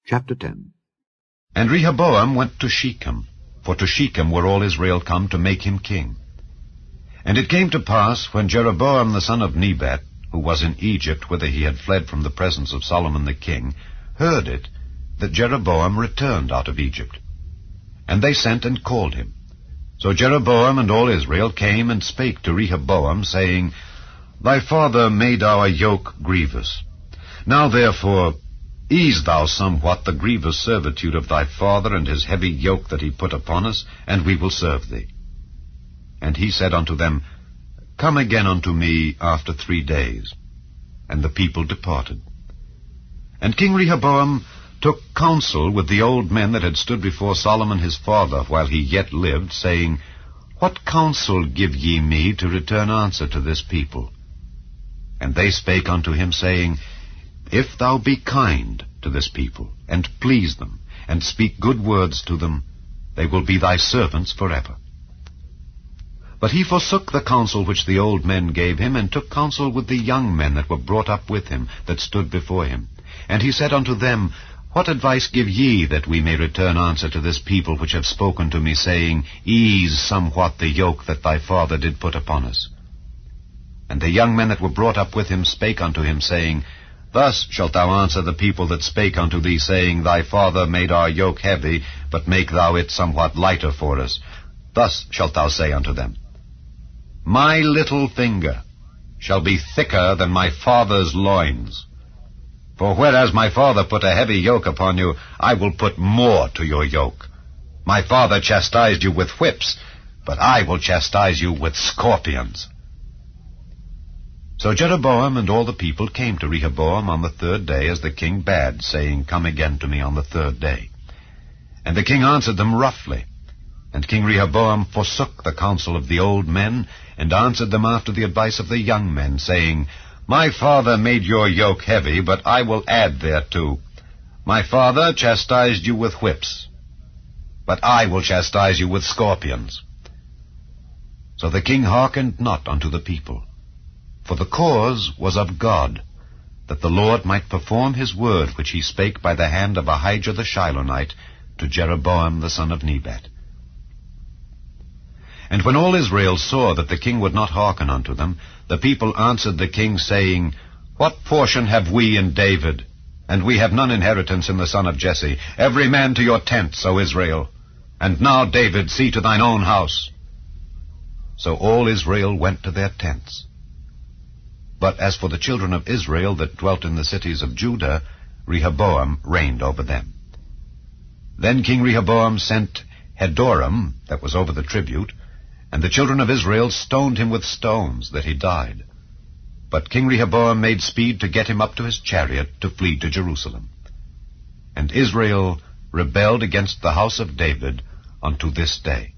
Chapter 10. And Rehoboam went to Shechem, for to Shechem were all Israel come to make him king. And it came to pass, when Jeroboam the son of Nebat, who was in Egypt, whither he had fled from the presence of Solomon the king, heard it, that Jeroboam returned out of Egypt. And they sent and called him. So Jeroboam and all Israel came and spake to Rehoboam, saying, Thy father made our yoke grievous. Now therefore ease thou somewhat the grievous servitude of thy father, and his heavy yoke that he put upon us, and we will serve thee. And he said unto them, Come again unto me after 3 days. And the people departed. And King Rehoboam took counsel with the old men that had stood before Solomon his father while he yet lived, saying, What counsel give ye me to return answer to this people? And they spake unto him, saying, If thou be kind to this people, and please them, and speak good words to them, they will be thy servants forever. But he forsook the counsel which the old men gave him, and took counsel with the young men that were brought up with him, that stood before him. And he said unto them, What advice give ye, that we may return answer to this people which have spoken to me, saying, Ease somewhat the yoke that thy father did put upon us? And the young men that were brought up with him spake unto him, saying, Thus shalt thou answer the people that spake unto thee, saying, Thy father made our yoke heavy, but make thou it somewhat lighter for us. Thus shalt thou say unto them, My little finger shall be thicker than my father's loins. For whereas my father put a heavy yoke upon you, I will put more to your yoke. My father chastised you with whips, but I will chastise you with scorpions. So Jeroboam and all the people came to Rehoboam on the 3rd day, as the king bade, saying, Come again to me on the 3rd day. And the king answered them roughly. And King Rehoboam forsook the counsel of the old men, and answered them after the advice of the young men, saying, My father made your yoke heavy, but I will add thereto. My father chastised you with whips, but I will chastise you with scorpions. So the king hearkened not unto the people. For the cause was of God, that the Lord might perform his word which he spake by the hand of Ahijah the Shilonite to Jeroboam the son of Nebat. And when all Israel saw that the king would not hearken unto them, the people answered the king, saying, What portion have we in David? And we have none inheritance in the son of Jesse. Every man to your tents, O Israel. And now, David, see to thine own house. So all Israel went to their tents. But as for the children of Israel that dwelt in the cities of Judah, Rehoboam reigned over them. Then King Rehoboam sent Hadoram, that was over the tribute, and the children of Israel stoned him with stones, that he died. But King Rehoboam made speed to get him up to his chariot, to flee to Jerusalem. And Israel rebelled against the house of David unto this day.